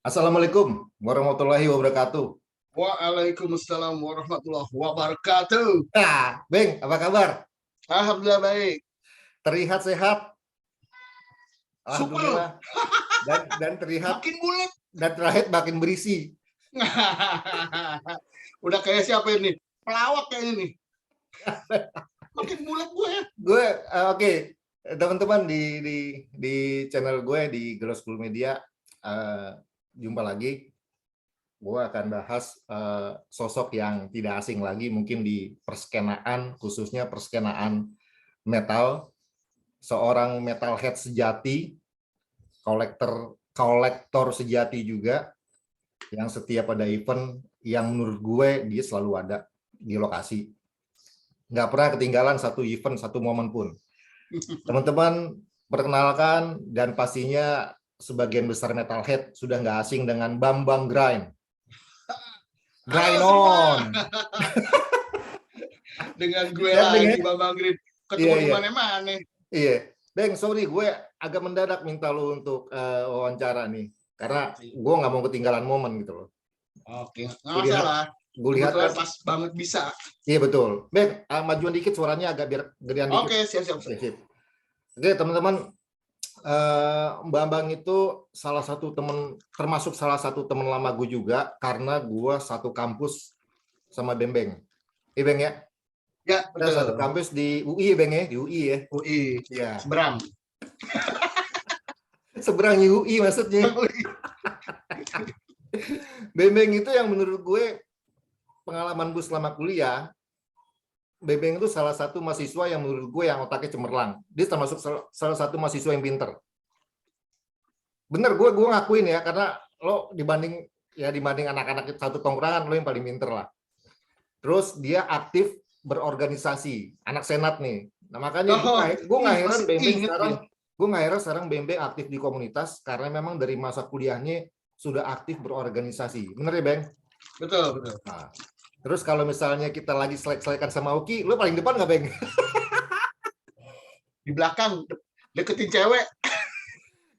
Assalamualaikum warahmatullahi wabarakatuh. Waalaikumsalam warahmatullahi wabarakatuh. Beng, apa kabar? Alhamdulillah baik. Terlihat sehat. Super. Alhamdulillah. Dan terlihat Makin bulat. dan terakhir makin berisi. Udah kayak siapa ini? Pelawak kayak ini. Makin bulat gue ya. Oke. Teman-teman di channel gue di Glow School Media, jumpa lagi. Gue akan bahas sosok yang tidak asing lagi mungkin di perskenaan, khususnya perskenaan metal, seorang metalhead sejati, kolektor sejati juga, yang setiap ada event yang menurut gue dia selalu ada di lokasi, nggak pernah ketinggalan satu event, satu momen pun. Teman-teman, perkenalkan, dan pastinya sebagian besar metalhead sudah nggak asing dengan Bambang Grind. Grind on. Dengan gue lagi Bambang Grind, ketemu di mana-mana. Iya, Bang, sorry gue agak mendadak minta lo untuk wawancara nih, karena gue nggak mau ketinggalan momen gitu loh. Oke, nggak masalah. Gue lihat kan pas banget bisa. Iya betul. Bang, majuan dikit suaranya agak biar gedean dikit. Oke, siap. Oke, teman-teman, Bambang itu termasuk salah satu teman lama gue juga, karena gue satu kampus sama Bembeng. Iya Bang ya? Ya, betul. Satu kampus di UI ya Bang ya? Di UI ya? UI, ya. Seberang. Seberang UI maksudnya. Bembeng itu yang menurut gue, pengalaman gue selama kuliah, Bembeng itu salah satu mahasiswa yang menurut gue yang otaknya cemerlang. Dia termasuk salah satu mahasiswa yang pinter. Bener, gue ngakuin ya, karena lo dibanding anak-anak satu tongkrongan, lo yang paling pinter lah. Terus dia aktif berorganisasi, anak senat nih. Nah makanya gue nggak heran Bembeng sekarang Bembeng aktif di komunitas, karena memang dari masa kuliahnya sudah aktif berorganisasi. Bener ya Beng? Betul. Nah, terus kalau misalnya kita lagi selek-selekan sama Uki, lo paling depan nggak Beng? Di belakang, deketin cewek.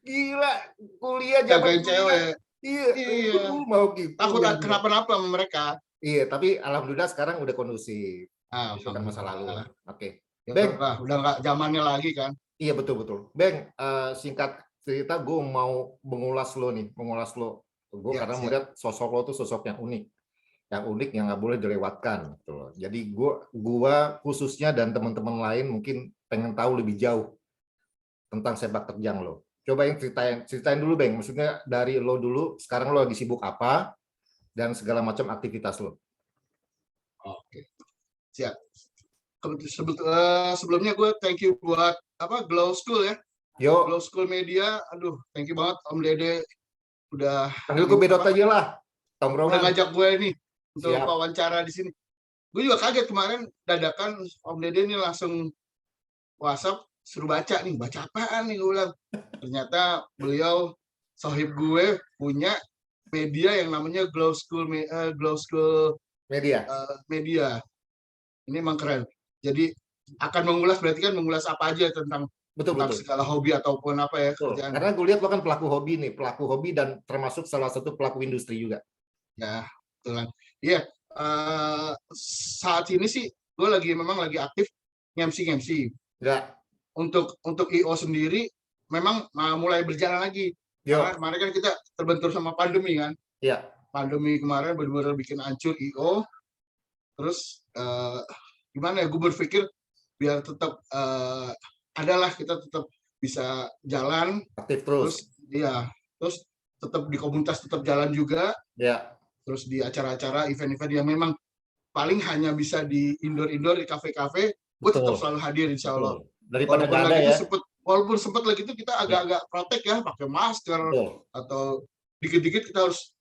Gila, kuliah jagain cewek. Iya. Mau gitu. Takut kenapa-napa sama mereka. Iya, tapi alhamdulillah sekarang udah kondusif. Itu kan masa lalu. Oke. Beng, udah nggak zamannya lagi kan? Iya betul. Beng, singkat cerita gue mau mengulas lo. Gue karena melihat sosok lo tuh sosok yang unik. Yang nggak boleh dilewatkan. Gitu. Jadi gue khususnya dan teman-teman lain mungkin pengen tahu lebih jauh tentang sepak terjang lo. Coba yang ceritain dulu Beng, maksudnya dari lo dulu, sekarang lo lagi sibuk apa, dan segala macam aktivitas lo. Oke, siap. Sebelumnya gue thank you buat Glow School ya. Glow School Media, aduh thank you banget Om Dede udah. Panggil gue Bedot aja lah. Udah ngajak gue ini untuk wawancara di sini. Gue juga kaget kemarin dadakan Om Dede ini langsung WhatsApp suruh baca apaan nih, gue bilang. Ternyata beliau sohib gue punya media yang namanya Glow School Media. Ini emang keren. Jadi akan mengulas apa aja tentang segala hobi ataupun apa ya kerjaan. Karena gue lihat lo kan pelaku hobi dan termasuk salah satu pelaku industri juga. Ya, betul. Iya. Saat ini sih gue memang lagi aktif MC. Ya. Untuk IO sendiri memang mulai berjalan lagi. Karena kemarin kan kita terbentur sama pandemi kan. Iya. Pandemi kemarin benar-benar bikin hancur IO. Terus gimana ya? Gue berpikir biar tetap kita tetap bisa jalan. Aktif terus. Terus tetap di komunitas tetap jalan juga. Ya. Terus di acara-acara, event-event yang memang paling hanya bisa di indoor di kafe-kafe, gue tetap selalu hadir insya Allah. Daripada nggak ada ya. Walaupun sempat lagi itu kita agak-agak protek ya, pakai masker atau dikit-dikit kita harus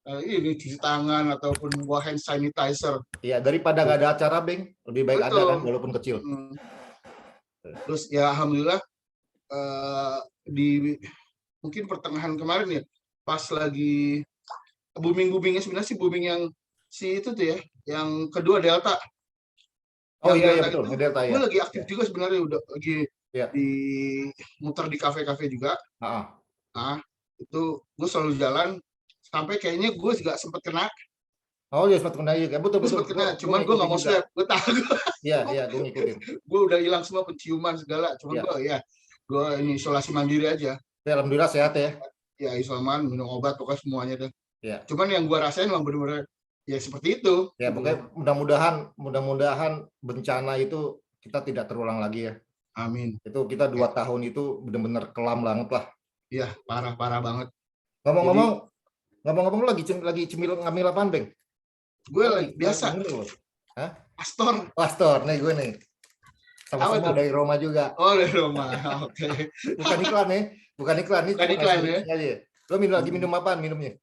cuci tangan ataupun bawa hand sanitizer. Iya, daripada nggak ada acara, Beng, lebih baik ada kan, walaupun kecil. Terus ya alhamdulillah di mungkin pertengahan kemarin ya, pas lagi boomingnya sebenarnya sih booming yang itu tuh ya, yang kedua Delta. Iya betul, Delta ya. Gue lagi aktif juga sebenarnya, udah lagi di muter di kafe-kafe juga. Nah, itu gue selalu jalan sampai kayaknya gue juga sempet kena. Oh ya, sempat kena juga. Betul Gue betul. sempet kena, Gua cuman gue nggak ngikutin mau juga. swab. Gue takut. Iya iya, gue ngikutin. Gue udah hilang semua penciuman segala. Cuman Iya. gue ini isolasi mandiri aja. Ya, alhamdulillah sehat ya. Ya isoman, minum obat, pokoknya semuanya deh. Iya. Cuman yang gue rasain memang bener-bener ya seperti itu. Ya Gitu. pokoknya mudah-mudahan bencana itu kita tidak terulang lagi ya. Amin. Itu kita 2 tahun itu benar-benar kelam banget lah. Iya, parah banget. Ngomong-ngomong lu lagi cemil ngambil apaan, Beng? Gue lagi biasa. Hah? Pastor. Nih gue nih. Apa Sama-sama tuh? dari Roma juga. Oh, dari Roma. Oke. Bukan iklan nih. Bukan iklan nih. Bukan iklan ya. Aja. Lo lagi minum apaan minumnya?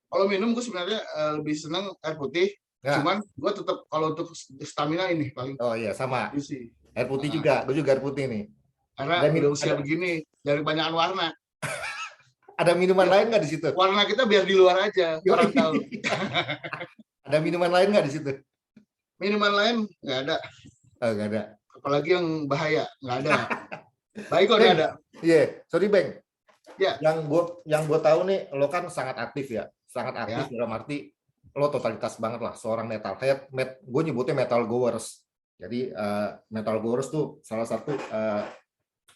Kalau minum gue sebenarnya lebih senang air putih. Ya. Cuman gue tetap kalau untuk stamina ini paling. Oh iya, sama. Isi. Air putih juga. Gue juga air putih nih. Karena usia begini dari banyakan warna. Ada minuman lain nggak di situ? Warna kita biar di luar aja, orang tahu. Ada minuman lain nggak di situ? Minuman lain nggak ada. Oh, nggak ada. Apalagi yang bahaya, nggak ada. Baik kok nggak ada. Iya, sorry Beng. Ya. Yang gue tahu nih, lo kan sangat aktif ya, sangat aktif dalam arti lo totalitas banget lah, seorang metalhead. Gue nyebutnya metal goers. Jadi metal goers tuh salah satu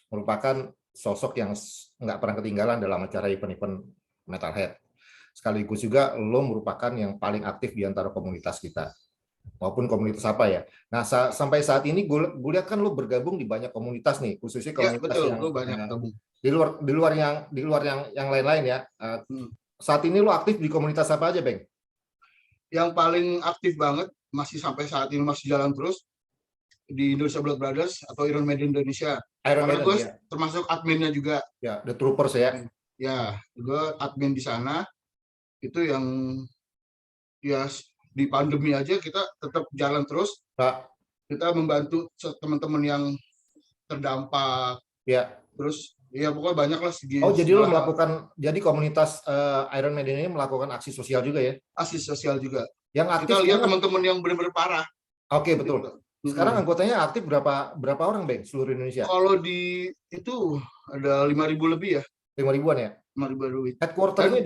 merupakan sosok yang nggak pernah ketinggalan dalam acara event-event metalhead. Sekaligus juga lo merupakan yang paling aktif di antara komunitas kita, maupun komunitas apa ya. Nah, sampai saat ini gue lihat kan lo bergabung di banyak komunitas nih, khususnya komunitas betul, yang banyak di luar yang lain-lain ya. Saat ini lo aktif di komunitas apa aja, Beng? Yang paling aktif banget masih sampai saat ini masih jalan terus di Indonesia Blood Brothers atau Iron Maiden Indonesia. Karena gue termasuk adminnya juga. Ya, The Troopers ya. Ya, gue admin di sana. Itu yang ya di pandemi aja kita tetap jalan terus. Pak. Kita membantu teman-teman yang terdampak. Ya. Terus ya pokoknya banyak lah segi. Oh, jadi lo jadi komunitas Iron Maiden ini melakukan aksi sosial juga ya? Aksi sosial juga. Yang aktif kita lihat teman-teman yang benar-benar parah. Oke, betul. Sekarang anggotanya aktif berapa orang, Bang, seluruh Indonesia? Kalau di itu ada 5.000 lebih ya. 5.000-an ya? 5.000 lebih. Headquarternya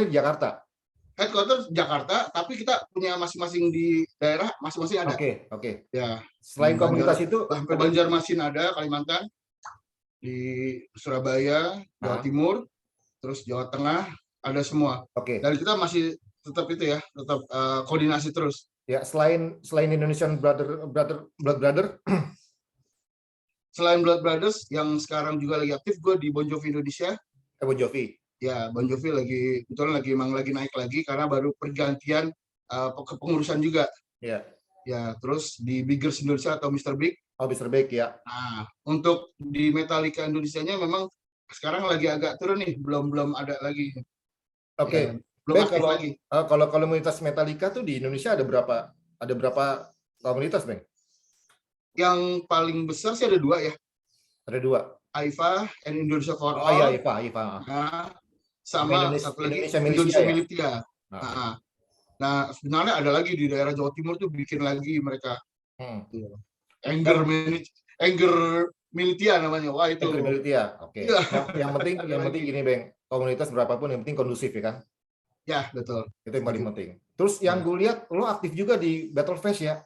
di Jakarta. Headquarter Jakarta, tapi kita punya masing-masing di daerah, masing-masing ada. Oke. Ya. Selain komunitas itu, sampai Banjarmasin ada, Kalimantan, di Surabaya, Jawa Timur, terus Jawa Tengah, ada semua. Oke. Dan kita masih tetap itu ya, tetap koordinasi terus. Ya, selain Indonesian Blood Brother. Selain Blood Brothers, yang sekarang juga lagi aktif, gue di Bon Jovi Indonesia. Bon Jovi. Ya, Bon Jovi lagi naik lagi karena baru pergantian kepengurusan juga. Ya. Ya, terus di Biggers Indonesia atau Mr. Big. Oh, Mr. Big ya. Nah, untuk di Metallica Indonesianya memang sekarang lagi agak turun nih, belum ada lagi. Oke. Ya, belum aktif lagi. Kalau komunitas Metallica tuh di Indonesia ada berapa komunitas, Bang? Yang paling besar sih ada 2 ya. Ada 2. AIFA and Indonesia for All. Oh iya, AIFA. Nah, sama satu lagi Indonesia Militia. Nah, sebenarnya ada lagi di daerah Jawa Timur tuh bikin lagi mereka. Anger Militia namanya. Wah, itu. Anger Militia. Oke. Yang penting gini, Bang. Komunitas berapapun yang penting kondusif ya kan? Ya, betul. Itu yang paling penting. Terus yang gue lihat lo aktif juga di Battlefest ya?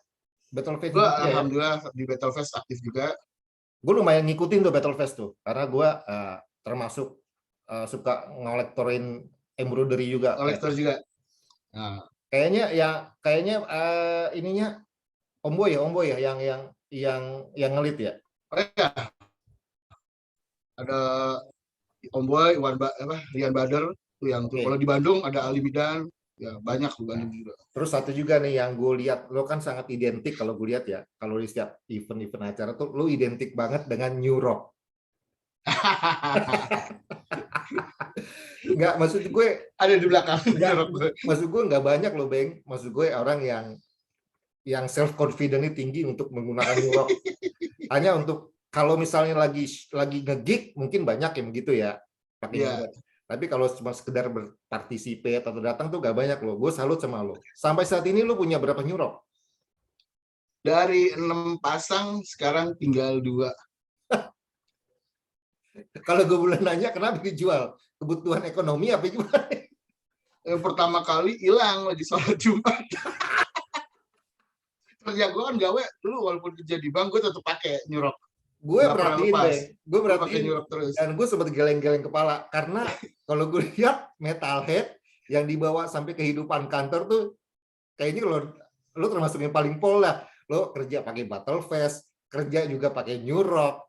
Battlefest. Gue alhamdulillah di Battlefest aktif juga. Gue lumayan ngikutin tuh Battlefest tuh, karena gue termasuk suka ngolektorin embroidery juga. Kolektor juga. Nah. Kayaknya ininya Om Boy ya yang ngelit ya. Oh ya. Ada Om Boy, Rian Bader tuh yang tuh. Kalau di Bandung ada Ali Midan, ya banyak di Bandung juga. Terus satu juga nih yang gue lihat, lo kan sangat identik kalau gue lihat ya, kalau di setiap event acara tuh lo identik banget dengan New Rock. Nggak, maksud gue ada di belakang. Maksud gue nggak banyak lo, Bang. Maksud gue orang yang self confidence tinggi untuk menggunakan New Rock. Hanya untuk kalau misalnya lagi nge-gig mungkin banyak yang begitu ya. Tapi kalau cuma sekedar berpartisipasi atau datang tuh gak banyak lo. Gue salut sama lo. Sampai saat ini lo punya berapa New Rock? Dari 6 pasang sekarang tinggal 2. Kalau gue boleh nanya, kenapa dijual? Kebutuhan ekonomi apa gimana? yang pertama kali hilang lagi sholat Jumat. Kerja gue kan gawe dulu walaupun kerja di bank gue tetap pakai nyurok. Gue Nggak pernah perhatiin, lepas. Bang. Gue Gue pakai perhatiin nyurok terus. dan gue sempat geleng-geleng kepala karena kalau gue lihat metalhead yang dibawa sampai kehidupan kantor tuh kayaknya lo termasuk yang paling pol lah. Lo kerja pakai battle vest, kerja juga pakai nyurok.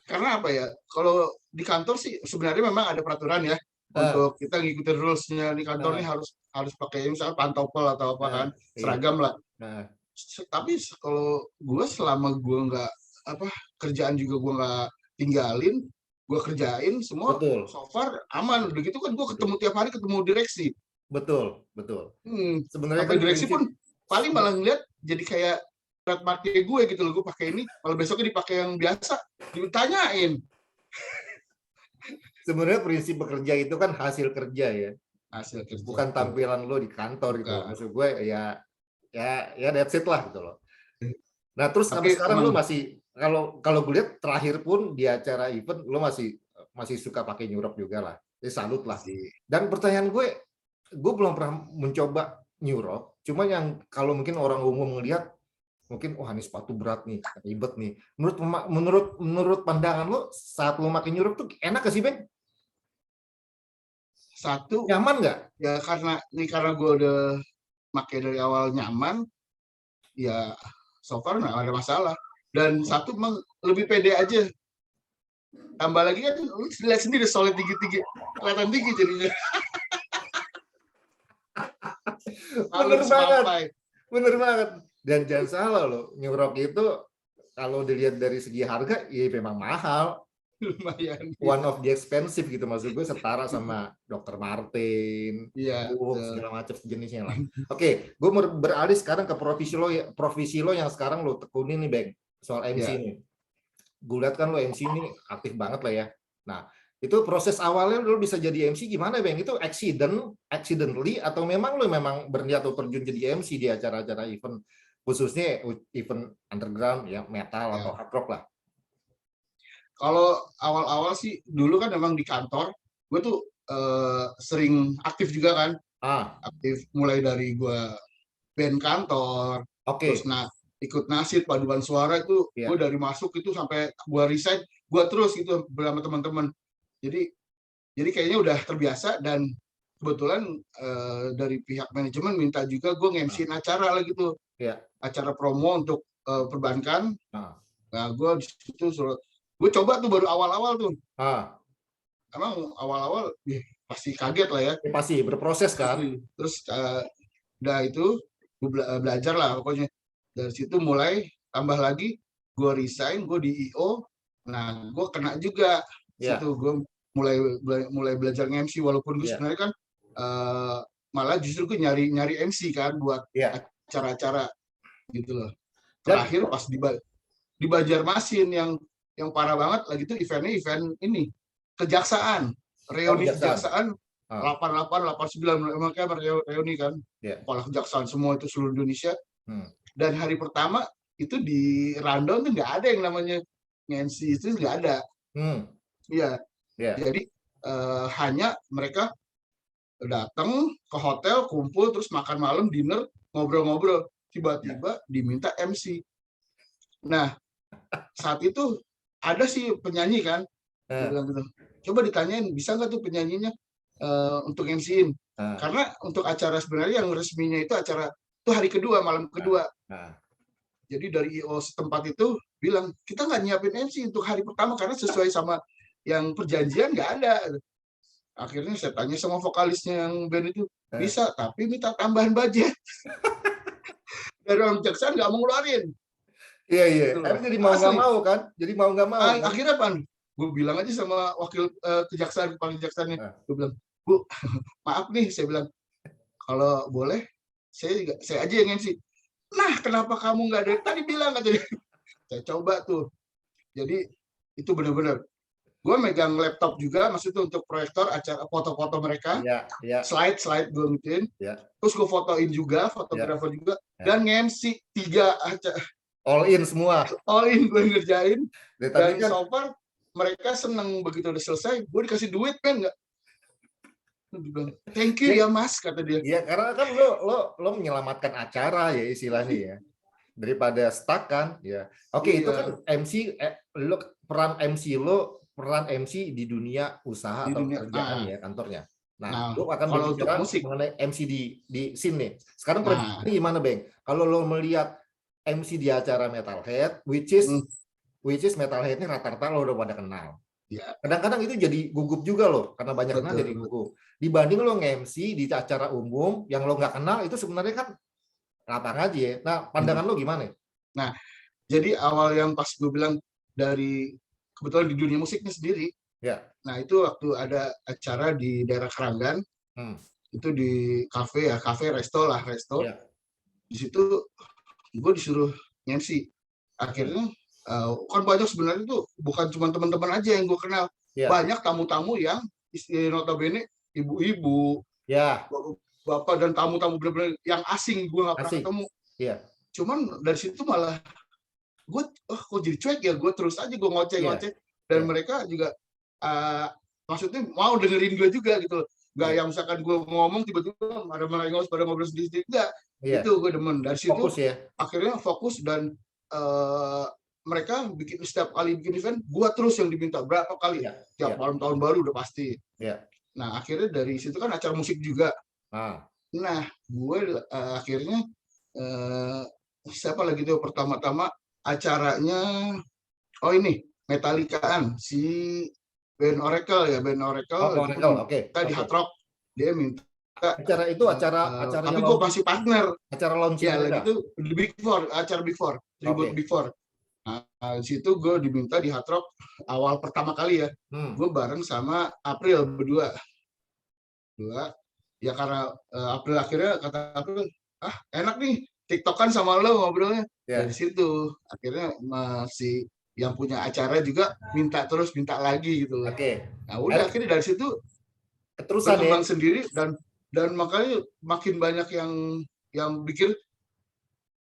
Karena apa ya? Kalau di kantor sih sebenarnya memang ada peraturan ya untuk kita ngikutin rules-nya di kantor ini harus pakai misalnya pantopel atau apa kan, seragam lah. Tapi kalau gue selama gue nggak apa kerjaan juga gue nggak tinggalin, gue kerjain semua. Betul. So far aman. Udah gitu kan gue ketemu tiap hari ketemu direksi. Betul. Sebenarnya kan direksi pun paling malah ngeliat jadi kayak trademark gue gitu loh, gue pakai ini, kalau besoknya dipakai yang biasa ditanyain. Sebenarnya prinsip bekerja itu kan hasil kerja ya. Hasil kerja. Bukan tampilan lo di kantor gitu. Maksud gue ya that's it lah gitu loh. Nah, terus sampai sekarang lo masih kalau gue lihat terakhir pun di acara event lo masih suka pakai nyurok juga lah. Ya salut lah. Dan pertanyaan gue belum pernah mencoba nyurok, cuma yang kalau mungkin orang umum ngelihat mungkin ini sepatu berat nih, ribet nih. Menurut pandangan lo saat lo pakai nyurok tuh enak gak sih, Bang? Satu, nyaman nggak? Ya karena gue udah pakai dari awal nyaman, ya so far nggak ada masalah. Dan satu emang lebih pede aja. Tambah lagi kan lu lihat sendiri solid tinggi-tinggi, kelihatan tinggi jadinya. Bener banget. Dan jangan salah loh, nyurok itu kalau dilihat dari segi harga, ya memang mahal. Lumayan. One of the expensive gitu, maksud gue setara sama Dr. Martin, segala macam jenisnya lah. Oke, gue beralih sekarang ke profesi lo yang sekarang lo tekunin nih, Bang, soal MC nih. Gue lihat kan lo MC ini aktif banget lah ya. Nah, itu proses awalnya lo bisa jadi MC gimana, Bang? Itu accidentally atau memang lo berniat atau terjun jadi MC di acara-acara event, khususnya event underground ya, metal atau hard rock lah? Kalau awal-awal sih dulu kan memang di kantor gue tuh sering aktif juga kan, aktif mulai dari gue band kantor, terus ikut nasid paduan suara itu gue dari masuk itu sampai gue resign gue terus gitu bersama teman-teman. Jadi kayaknya udah terbiasa dan kebetulan dari pihak manajemen minta juga gue nge-MC-in acara lah gitu, acara promo untuk perbankan. Nah gue di situ gue coba tuh baru awal-awal tuh. Emang awal-awal pasti kaget lah ya. Pasti berproses kan. Terus udah itu gue belajar lah pokoknya. Dari situ mulai tambah lagi gue resign, gue di IO. Nah gue kena juga. Situ gue mulai belajar MC walaupun gue sebenarnya kan malah justru gue nyari MC kan buat acara-acara gitu loh. Terakhir pas di Banjarmasin yang parah banget lagi tuh event ini kejaksaan, reuni kejaksaan 88, 89 makanya reuni kan, kepala kejaksaan semua itu seluruh Indonesia. Dan hari pertama itu di rundown tuh nggak ada yang namanya MC, itu nggak ada. Jadi hanya mereka datang ke hotel, kumpul, terus makan malam, dinner, ngobrol-ngobrol, tiba-tiba diminta MC. Nah saat itu ada sih penyanyi kan, bilang gitu, coba ditanyain bisa nggak tuh penyanyinya untuk MC-in, karena untuk acara sebenarnya yang resminya itu acara itu hari kedua, malam kedua. Jadi dari IO setempat itu bilang kita nggak nyiapin MC untuk hari pertama karena sesuai sama yang perjanjian nggak ada. Akhirnya saya tanya sama vokalisnya yang band itu, bisa tapi minta tambahan budget. Dari orang kejaksaan nggak mau ngeluarin. Iya. Jadi mau nggak mau kan? Jadi mau nggak mau. Akhirnya apa? Gue bilang aja sama wakil kejaksaan, kepala kejaksaannya. Gue bilang, Bu, maaf nih, saya bilang, kalau boleh, saya aja yang MC. Nah, kenapa kamu nggak dari tadi bilang? Katanya. Saya coba tuh. Jadi itu benar-benar. Gue megang laptop juga, maksudnya untuk proyektor acara foto-foto mereka. Slide gue ngikutin. Terus gue fotoin juga, fotografer juga, dan MC 3 acara. All in semua. All in gue ngerjain. Dan kan, so far mereka seneng begitu udah selesai. Gue dikasih duit kan nggak? Dia bilang, thank you ya Mas, kata dia. Iya, karena kan lo menyelamatkan acara ya istilahnya ya. Daripada stuck kan, ya. Oke, itu kan Iya, MC lo peran MC di dunia usaha di atau dunia. kerjaan ya kantornya. Nah, Nah, lo akan kalau untuk berbicara musik, mengenai MC di scene nih. Sekarang nah, prediksi gimana, Bang? Kalau lo melihat MC di acara Metalhead, which hmm, is Metalhead ini rata-rata lo udah pada kenal. ya Kadang-kadang itu jadi gugup juga loh, karena banyak kenal jadi betul. gugup. Dibanding lo nge-MC di acara umum yang lo nggak kenal, itu sebenarnya kan lapang aja ya. Nah, Hmm. pandangan lo gimana? Nah, jadi awal yang pas gue bilang dari kebetulan di dunia musiknya sendiri. Ya. Nah, itu waktu ada acara di daerah Keranggan, Hmm. itu di kafe ya, kafe resto lah, resto. Ya. Di situ gue disuruh MC. Hmm. Akhirnya kan banyak sebenarnya tuh bukan cuma teman-teman aja yang gue kenal, Ya. banyak tamu-tamu yang notabene ibu-ibu, Ya. bapak dan tamu-tamu benar-benar yang asing gue nggak pernah Asik. ketemu. Ya. Cuman dari situ malah gue, kok jadi cuek ya, gue terus aja gue Ya. ngoceh-ngoceh dan Ya. mereka juga maksudnya mau dengerin gue juga gitu loh. Nggak Ya. yang misalkan gue ngomong tiba-tiba ada merengos pada ngobrol sendiri, enggak. Ya. Itu gue demen. Dari situ Fokus ya. akhirnya fokus dan mereka bikin setiap kali bikin event, gue terus yang diminta berapa kali. Ya. Tiap Ya. malam tahun baru udah pasti. Ya. Nah akhirnya dari situ kan acara musik juga. Ah. Nah gue akhirnya siapa lagi tuh pertama-tama acaranya, oh ini Metallicaan si band Oracle ya, band Oh, Oracle itu Oracle. Oke. minta di Oke. Hard Rock, dia minta Acara itu acaranya tapi gue launching, masih partner acara launching ya, lagi mereka. itu di Big Four, acara Big Four, tribute Oke. Big Four. Nah, di situ gue diminta di Hard Rock awal pertama kali ya, Hmm. gue bareng sama April berdua ya, karena April akhirnya kata April, enak nih TikTokan sama lo ngobrolnya. Dari Ya. situ akhirnya masih yang punya acara juga minta lagi gitu loh. Oke. Nah udah akhirnya dari situ Keterusan ya. berkembang sendiri dan makanya makin banyak yang bikin.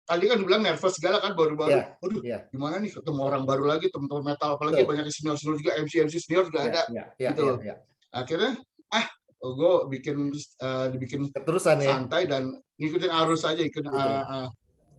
Tadi kan dibilang nervous segala kan baru-baru. Ya. Aduh, Ya. gimana nih ketemu orang baru lagi, teman-teman metal, apalagi Betul. banyak senior-senior juga, MC senior juga Ya. ada Ya. Ya. gitu Ya. loh. Ya. Akhirnya gue dibikin Keterusan ya. santai dan ngikutin arus aja, Gitu. pokoknya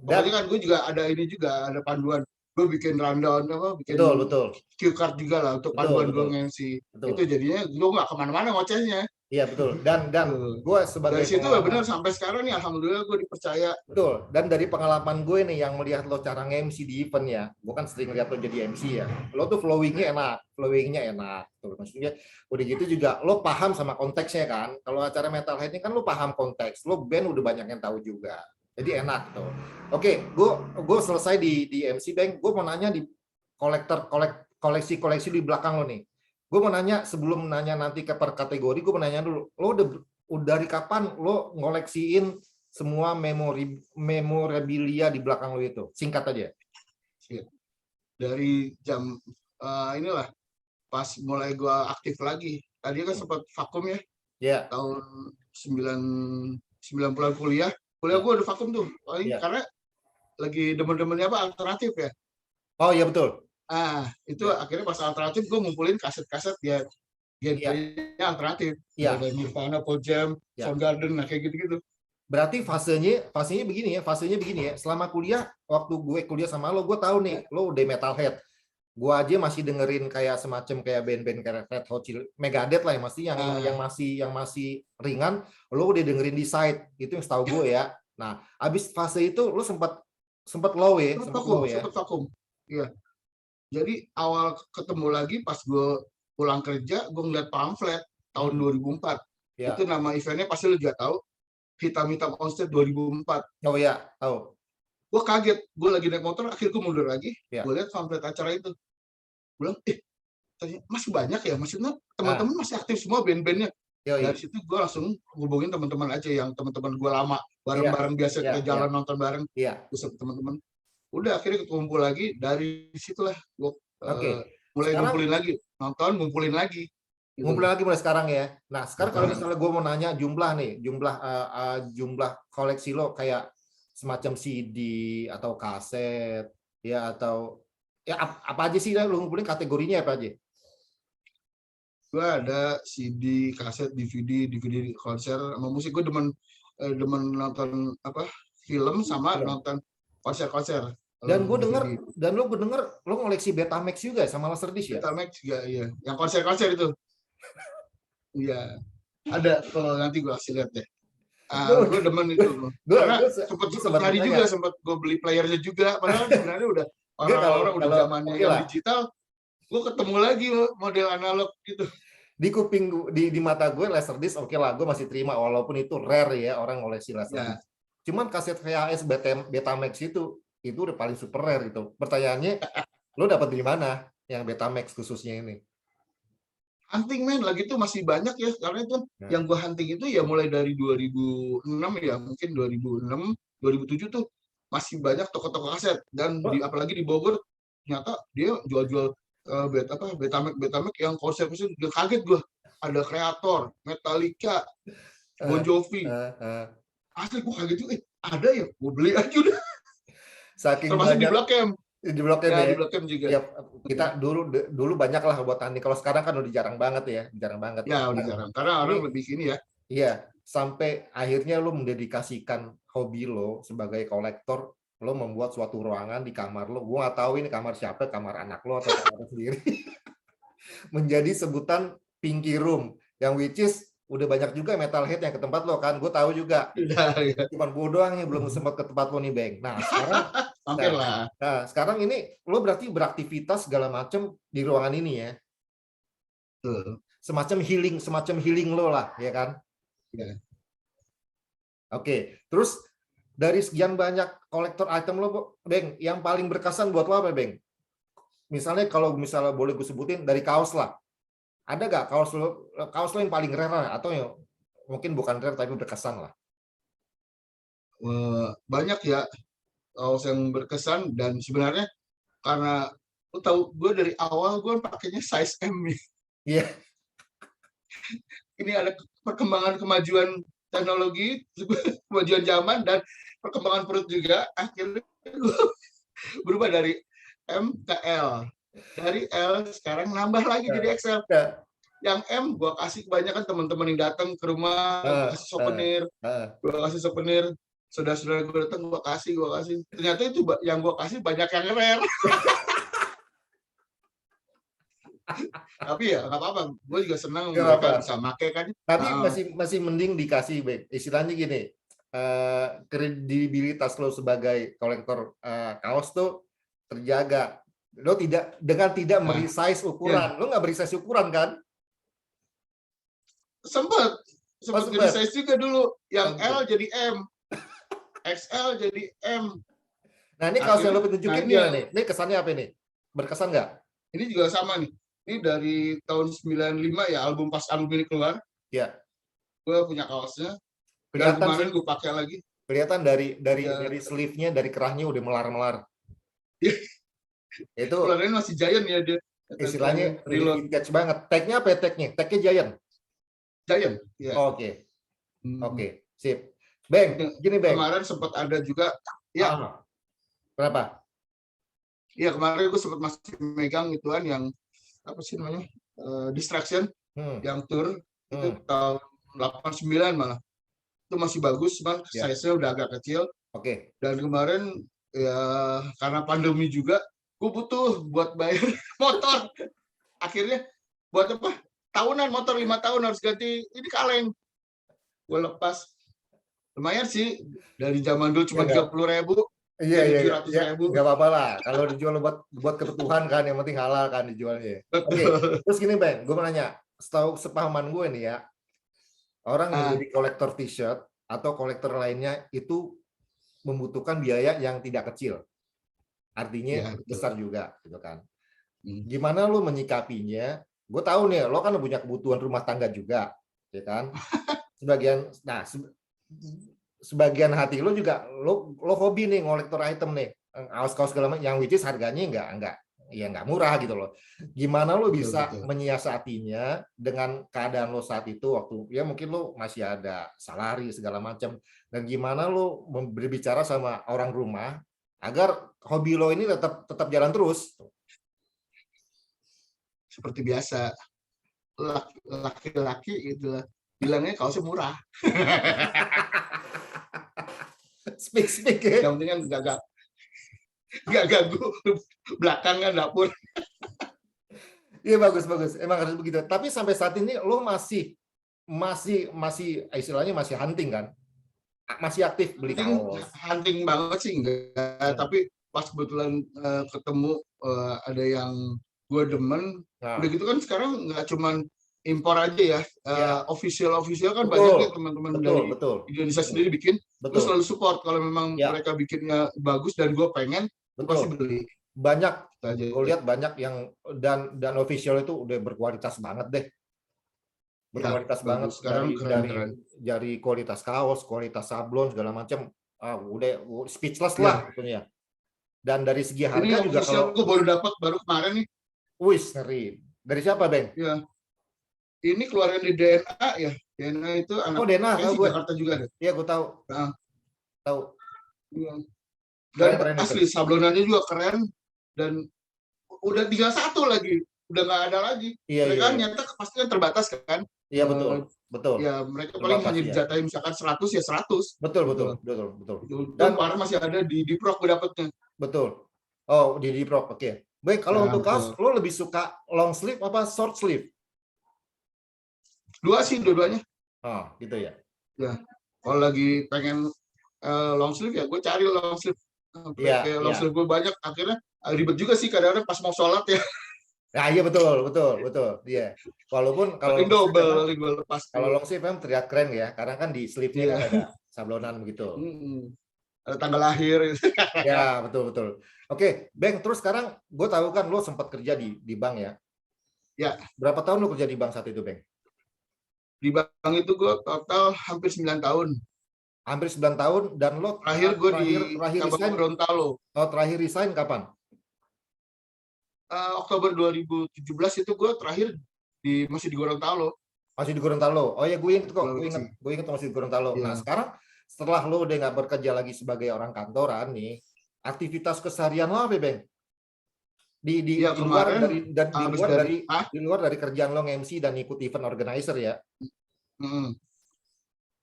Dan kan gue juga ada ini juga, ada panduan. Gue bikin rundown betul, bikin betul. cue card juga lah untuk Betul, panduan gue betul. nge-MC. Betul. Itu jadinya gue nggak kemana-mana ngocehnya. Iya, betul. Dan Tuh. gue Dari sebagai situ ya benar pengalaman. sampai sekarang nih alhamdulillah gue dipercaya. Betul. Dan dari pengalaman gue nih yang melihat lo cara nge-MC di event ya, gue kan sering lihat lo jadi MC ya. Lo tuh flowingnya enak. Tuh, maksudnya udah gitu juga lo paham sama konteksnya kan. Kalau acara Metalhead ini kan lo paham konteks, lo band udah banyak yang tahu juga. Jadi enak tuh. Oke, gue selesai di MC Bang. Gue mau nanya di koleksi di belakang lo nih. Gue mau nanya sebelum nanya nanti ke per kategori, gue mau nanya dulu. Lo udah dari kapan lo ngoleksiin semua memorabilia di belakang lo itu? Singkat aja. Dari jam inilah pas mulai gua aktif lagi. Tadi kan sempat vakum ya, Ya, tahun 9 bulan kuliah. Kuliah ya, gua udah vakum tuh. Paling ya. karena lagi demen-demennya apa alternatif ya. Oh iya betul. Itu Ya, akhirnya pas alternatif gua ngumpulin kaset-kaset ya iya, genrenya alternatif. Mulai iya, dari Nirvana, Pearl Jam, ya. Soundgarden, nah kayak gitu-gitu. Berarti fasenya begini ya. Selama kuliah, waktu gue kuliah sama lo, gue tahu nih, lo udah metalhead. Gue aja masih dengerin kayak semacam kayak band-band kayak Red Hot Chili, Megadeth lah, yang masih ringan. Lo udah dengerin di site, itu yang setahu gue ya. Nah, abis fase itu lo sempat low ya, Sempat vakum. Iya. Jadi awal ketemu lagi pas gue pulang kerja, gue ngeliat pamflet tahun 2004. Ya. Itu nama eventnya pasti lu juga tahu, Hitam-Hitam Onstage 2004. Oh ya, tahu. Gue kaget, gue lagi naik motor, akhirnya gue mundur lagi, Ya. gue lihat pamflet acara itu. Gue bilang, ternyata masih banyak ya, maksudnya Ah. teman-teman masih aktif semua band-bandnya. Yoi. Dari situ gue langsung hubungin teman-teman aja, yang teman-teman gue lama, bareng-bareng biasa Iya, ke jalan nonton bareng, Iya. terus teman-teman. Udah akhirnya kekumpul lagi, dari situlah gue Oke. mulai Sekarang ngumpulin lagi, nonton, ngumpulin lagi. Gitu. ngumpulin lagi mulai sekarang ya. Nah, sekarang kalau Sekarang. misalnya gue mau nanya jumlah koleksi lo kayak semacam CD atau kaset ya, atau ya apa aja sih lo ngumpulin, kategorinya apa aja? gue ada CD, kaset, DVD konser sama musik. Gue demen nonton apa film sama Film. nonton konser-konser Dan gue denger, DVD. dan lo gue denger lo ngoleksi Betamax juga sama Laserdisc ya? Betamax juga iya. Yang konser-konser itu. Iya. Ada kalau nanti gue kasih lihat deh. Gue demen itu. Karena gue sempet sempat nyari nanya. juga, sempet gue beli playernya juga. Padahal sebenarnya udah Gue orang-orang udah kalau zamannya oke yang lah, digital. Gue ketemu lagi model analog gitu. di kuping di mata gue Laserdisc oke lah, gue masih terima walaupun itu rare ya orang ngoleksi Ya, Laserdisc. Cuman kaset VHS Betamax itu udah paling super rare itu. Pertanyaannya, lo dapat di mana yang Betamax khususnya ini? hunting men lagi tuh masih banyak ya. Karena itu Nah, yang gue hunting itu ya mulai dari 2006 ya, mungkin 2006, 2007 tuh masih banyak toko-toko kaset. Dan lo, apalagi di Bogor, ternyata dia jual-jual Betamax yang konser-konser udah kaget gue. Ada Kreator, Metallica, Bon eh, Jovi. eh, eh, Asli gue kaget juga, ada ya, gue beli aja udah. saking Termasuk di banyak Blok M. di Blok M Ya, ya. di Blok M juga. Ya, kita dulu banyak lah buat tani. Kalau sekarang kan udah jarang banget ya, jarang banget. Ya, udah Nah, jarang. Karena ini orang lebih ini ya. iya, sampai akhirnya lo mendedikasikan hobi lo sebagai kolektor, lo membuat suatu ruangan di kamar lo. Gue nggak tahu ini kamar siapa, kamar anak lo atau kamar lo sendiri. Menjadi sebutan Pinky Room, yang which is udah banyak juga metalhead yang ke tempat lo kan. Gue tahu juga. Udah, ya. Cuman gue doang yang belum sempat ke tempat lo nih, Bang. Mampir lah. Nah, sekarang ini lo berarti beraktivitas segala macam di ruangan ini ya. Tuh. Semacam healing lo lah, ya kan? Ya. Oke, terus dari sekian banyak kolektor item lo, Beng, yang paling berkesan buat lo apa, Beng? Misalnya kalau boleh gue sebutin dari kaos lah. Ada nggak kaos lo yang paling rare lah, atau yang mungkin bukan rare tapi berkesan lah? Banyak ya kaos yang berkesan dan sebenarnya karena lu tahu gue dari awal gue pakainya size M nih. Iya. Ini ada perkembangan kemajuan teknologi, kemajuan zaman dan perkembangan perut juga. Akhirnya gue berubah dari M ke L. Dari L sekarang nambah lagi jadi XL. Yang M gue kasih kebanyakan teman-teman yang datang ke rumah, gue kasih souvenir, saudara-saudara gue datang gue kasih. Ternyata itu yang gue kasih banyak yang rare. Tapi ya nggak apa-apa, gue juga senang mereka bisa make kan. Tapi masih mending dikasih, Bang. Istilahnya gini, kredibilitas lo sebagai kolektor kaos tuh terjaga. Lo tidak meresize ukuran. Lo nggak meresize ukuran kan? Sempat resize juga dulu. Yang L jadi M, XL jadi M. Nah, ini kaos yang lo tunjukin gimana nih? Ini kesannya apa ini? Berkesan nggak? Ini juga sama nih. Ini dari tahun 95 ya, pas album ini keluar. Ya. Gue punya kaosnya. Dan Kelihatan kemarin sih. gue pakai lagi. Kelihatan dari sleeve-nya, dari kerahnya udah melar-melar. Itu keluarnya masih Giant ya dia. Istilahnya vintage banget. Tag-nya apa ya tag-nya? Tag-nya Giant. Giant, ya. Oke. Sip. Bang, gini Bang. Kemarin sempat ada juga. Ya. Berapa? Iya, kemarin gue sempat masih megang ituan yang apa sih namanya? Distraction yang tour itu tahun 89 malah. Itu masih bagus, cuman size-nya udah agak kecil. Oke. Dan kemarin ya karena pandemi juga gue butuh buat bayar motor. Akhirnya buat apa? Tahunan motor 5 tahun harus ganti ini kaleng. Gue lepas. Lumayan sih dari zaman dulu cuma 30.000. Iya. Nggak apa-apa lah. Kalau dijual buat kebutuhan kan, yang penting halal kan dijualnya. Oke. Terus gini Bang, gue mau nanya. Setahu sepahaman gue nih ya, orang yang jadi kolektor t-shirt atau kolektor lainnya itu membutuhkan biaya yang tidak kecil. Artinya besar juga, gitu kan. Gimana lo menyikapinya? Gue tahu nih, lo kan punya kebutuhan rumah tangga juga, ya kan? Sebagian hati lo juga lo hobi nih ngolektor item nih, kaos-kaos segala macam yang which is harganya nggak murah gitu loh. Gimana lo bisa menyiasatinya dengan keadaan lo saat itu waktu ya mungkin lo masih ada salari segala macam, dan gimana lo berbicara sama orang rumah agar hobi lo ini tetap jalan terus? Seperti biasa, laki-laki gitu lah. Bilangnya kaosnya murah. Speak ya. Yang penting kan gak ganggu belakangnya dapur. Iya bagus bagus. Emang harus begitu. Tapi sampai saat ini lo masih istilahnya masih hunting kan? Masih aktif beli kaos. Hunting banget sih enggak, tapi pas kebetulan ketemu ada yang gue demen, udah gitu kan sekarang nggak cuman impor aja ya, official kan Betul. banyak nih teman-teman dari Indonesia sendiri bikin, gue selalu support kalau memang mereka bikinnya bagus dan gue pengen, pasti beli. Banyak, gue lihat banyak yang dan official itu udah berkualitas banget deh. Berkualitas banget sekarang dari kualitas kaos, kualitas sablon segala macam, udah speechless lah pokoknya. Dan dari segi harga ini juga kalau gue baru kemarin nih. Wis, ngeri. Dari siapa, Bang? Ya. Ini keluaran di DNA ya. DNA itu anak DNA tahu gue. Jakarta juga ada. Iya, gue tahu. Tahu. Ya. Dan asli sablonannya juga keren dan udah tinggal satu lagi, udah nggak ada lagi. Mereka nyata pasti kan terbatas kan. Iya betul. Ya mereka paling hanya dijatahin misalkan 100 ya 100. Betul. Dan kemarin masih ada di Diprok gue dapetnya. Betul. Oh, di Diprok, oke. Baik, kalau untuk kaos, lo lebih suka long sleeve apa short sleeve? Dua-duanya. Oh, gitu ya. Ya, kalau lagi pengen long sleeve ya gue cari long sleeve. Long sleeve gue banyak, akhirnya ribet juga sih kadang-kadang pas mau sholat ya. Nah, iya betul. Iya. Walaupun kalau long sleeve memang terlihat keren ya, karena kan di sleeve-nya kan ada sablonan begitu. Ada tanggal lahir. Ya, betul. Oke, Bang, terus sekarang gue tahu kan lo sempat kerja di bank ya. Ya. Berapa tahun lo kerja di bank saat itu, Bang? Di bank itu gue total hampir 9 tahun. Hampir 9 tahun, dan lo terakhir gue di resign Gorontalo. Oh, terakhir resign kapan? Oktober 2017 itu gue terakhir masih di Gorontalo. Masih di Gorontalo. Oh ya, gue ingat masih di Gorontalo. Nah, sekarang setelah lo udah nggak bekerja lagi sebagai orang kantoran nih, aktivitas keseharian lo apa, Bang? Di luar dari kerjaan lo nge-MC dan ikut event organizer ya.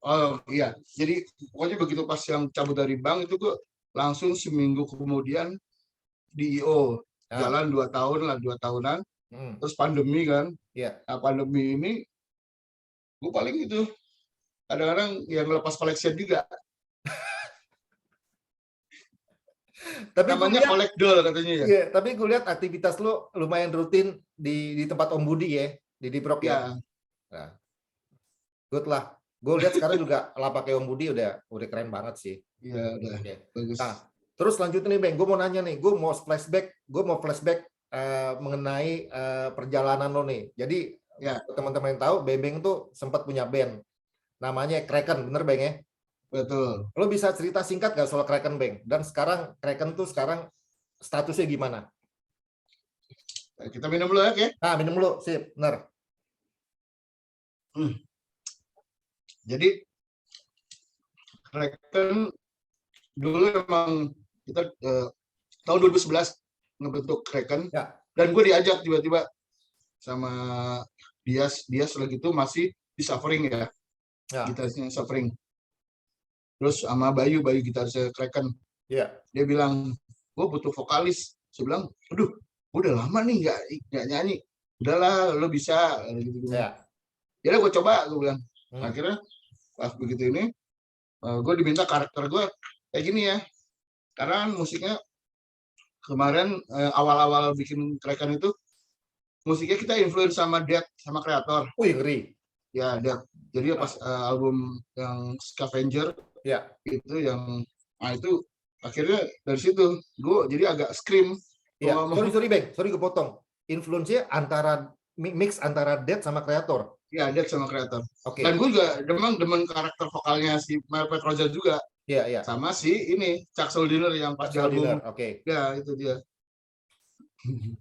Oh iya, jadi pokoknya begitu pas yang cabut dari bank itu gue langsung seminggu kemudian di IO. Jalan 2 tahunan. Terus pandemi kan. Nah, pandemi ini gue paling itu kadang-kadang yang lepas collection juga. Tapi namanya kolekdol katanya ya. Iya, tapi gue lihat aktivitas lo lumayan rutin di tempat Om Budi ya, di Diprok ya. Nah, good lah. Gue lihat sekarang juga lapaknya Om Budi udah keren banget sih. Iya, udah. Bagus. Nah, terus lanjutin nih, Bang. Gue mau nanya nih, gue mau flashback mengenai perjalanan lo nih. Jadi teman-teman yang tahu, Beng tuh sempat punya band namanya Kraken, bener Bang ya? Betul. Lo bisa cerita singkat gak soal Kraken, Bang? Dan sekarang Kraken tuh statusnya gimana? Kita minum dulu ya, Oke? Nah, minum dulu, sip, bener. Jadi Kraken dulu memang kita tahun 2011 ngebentuk Kraken, dan gue diajak tiba-tiba sama Dias lagi itu masih di Suffering ya. Gitarisnya Suffering. Terus sama Bayu gitarisnya Kraken. Dia bilang, gue butuh vokalis. Saya bilang, aduh, udah lama nih nggak nyanyi. Udahlah, lo bisa. Gitu. Jadi gue coba, gue bilang. Akhirnya pas begitu ini, gue diminta karakter gue kayak gini ya. Karena musiknya kemarin awal-awal bikin Kraken itu, musiknya kita influence sama Death, sama Kreator. Wih, ngeri. Ya, Death. Jadi pas album yang Scavenger, itu yang, nah itu akhirnya dari situ gue jadi agak scream. Sorry Bang, sorry gue potong. Influence-nya mix antara Death sama Kreator. Iya, Death sama Kreator. Dan gue juga demen karakter vokalnya si Melvin Roger juga. Iya. Sama si ini Chuck Schuldiner yang pas di album. Ya, itu dia.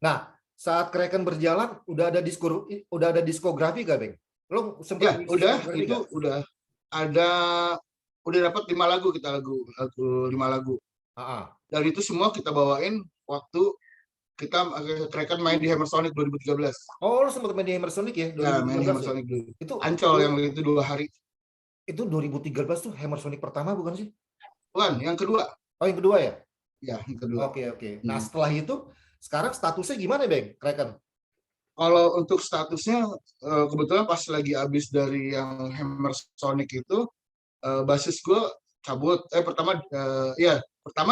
Nah, saat Kraken berjalan udah ada diskografi gak, Bang? Lo sempat udah ada, udah dapat 5 lagu kita 5 lagu. Dan itu semua kita bawain waktu kita Kraken main di Hammer Sonic 2013. Oh, lu sempat main di Hammer Sonic ya? Ya, main di 2013 Hammer ya? Sonic dulu. Itu Ancol yang itu 2 hari. Itu 2013 tuh Hammer Sonic pertama bukan sih? Bukan, yang kedua. Oh, yang kedua ya? Ya, yang kedua. Oke. Nah, setelah itu sekarang statusnya gimana, Bang? Kraken? Kalau untuk statusnya kebetulan pas lagi habis dari yang Hammer Sonic itu basis gue cabut. Pertama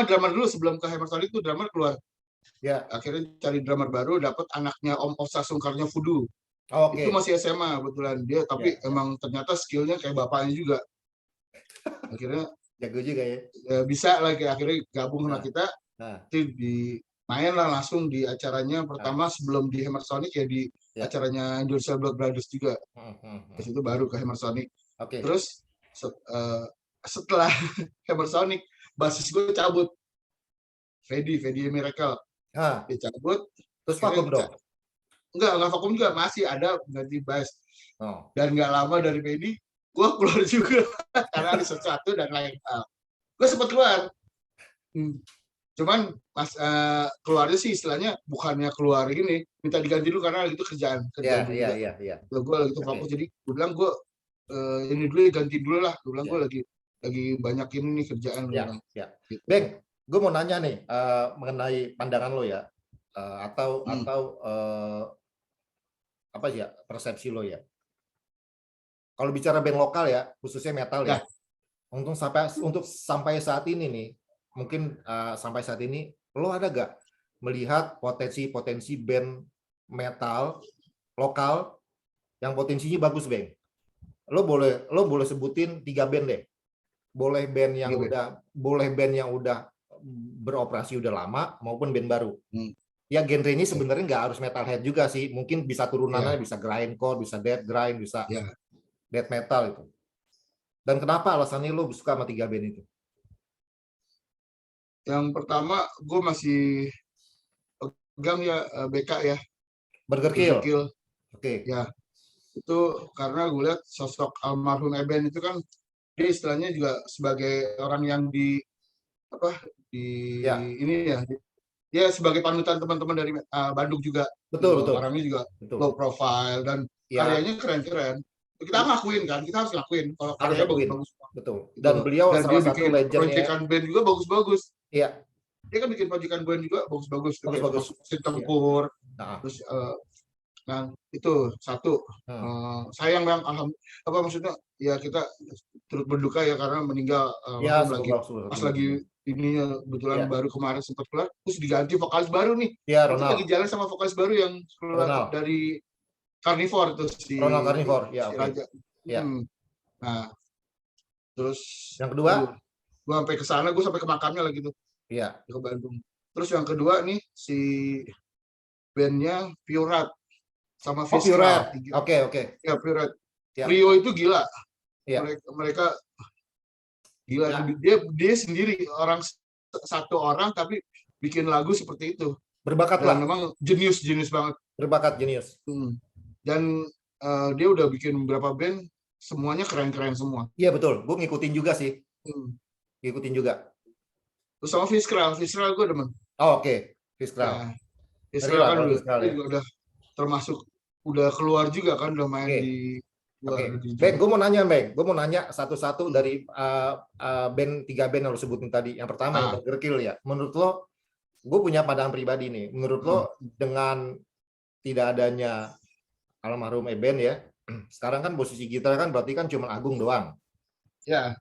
drummer dulu sebelum ke Hammer Sonic itu drummer keluar. Ya. Akhirnya cari drummer baru, dapat anaknya Om Osa Sungkarnya Voodoo. Oke. Itu masih SMA kebetulan dia, tapi emang ternyata skillnya kayak bapaknya juga. Akhirnya jago juga ya. Bisa lagi akhirnya gabung sama kita. Di main lah langsung di acaranya pertama sebelum di Hammer Sonic ya di acaranya Indonesia Blood Brothers juga. Di situ baru ke Hammer Sonic. Terus setelah Hammer Sonic basis gue cabut. Fedi Miracle. Dia cabut. Terus vakum dong? Enggak vakum juga, masih ada ganti bass. Dan nggak lama dari Fedi gue keluar juga karena ada sesuatu dan lain hal. Gue sempat keluar. Cuman pas keluarnya sih istilahnya bukannya keluar gini, minta diganti dulu karena itu kerjaan Iya. Gue lagi tuh fokus, jadi gue bilang gue ini dulu ganti dulu lah. Gue bilang gue lagi banyak ini nih kerjaan. Gitu. Bang, gue mau nanya nih mengenai pandangan lo ya, atau apa sih ya persepsi lo ya. Kalau bicara band lokal ya, khususnya metal ya, untuk sampai saat ini nih. Mungkin sampai saat ini lo ada gak melihat potensi band metal lokal yang potensinya bagus, Bang? Lo boleh sebutin 3 band deh. Boleh band yang udah beroperasi udah lama maupun band baru. Ya genre ini sebenarnya nggak harus metalhead juga sih. Mungkin bisa turunannya bisa grindcore, bisa death grind, bisa death metal itu. Dan kenapa alasannya lo suka sama 3 band itu? Yang pertama, gue masih pegang ya BK ya. Burger Kill. Oke. Ya, itu karena gue lihat sosok almarhum Eben itu kan dia istilahnya juga sebagai orang yang ini ya. Dia sebagai panutan teman-teman dari Bandung juga. Betul. Orangnya juga low profile dan karyanya keren-keren. Kita ngakuin kan, kita harus ngakuin kalau karyanya bagus-bagus. Betul. Dan beliau salah satu legend ya. Proyekan band juga bagus-bagus. Iya. Dia kan bikin proyekan band juga bagus-bagus. Bagus. Tempur. Terus itu satu. Sayang Bang, maksudnya ya kita turut berduka ya karena meninggal pas lagi ini kebetulan baru kemarin sempat keluar, terus diganti vokalis baru nih. Iya, Ronald. Lagi jalan sama vokalis baru yang keluar dari Carnivore itu si Ronald Carnivore, ya oke. Nah, terus yang kedua, gue sampai ke sana, gue sampai ke makamnya lagi tuh. Iya. Ke Bandung. Terus yang kedua nih si bandnya Pure sama Fiskal. Oke. Ya Pure. Trio itu gila. Ya. Mereka gila. Dia sendiri satu orang tapi bikin lagu seperti itu. Berbakat dan lah. Memang jenius banget. Berbakat jenius. Dan dia udah bikin beberapa band, semuanya keren-keren semua. Iya betul, gue ngikutin juga sih. Ngikutin juga. Terus sama Fiskal gue demen. Oh oke. Fiskal. Fiskal kan udah termasuk udah keluar juga kan, udah main di luar. Ben, gue mau nanya satu-satu dari band 3 band yang lo sebutin tadi. Yang pertama yang Burger Kill ya. Menurut lo, gue punya pandangan pribadi nih. Menurut lo dengan tidak adanya almarhum Eben ya, sekarang kan posisi gitar kan berarti kan cuma Agung doang. Ya.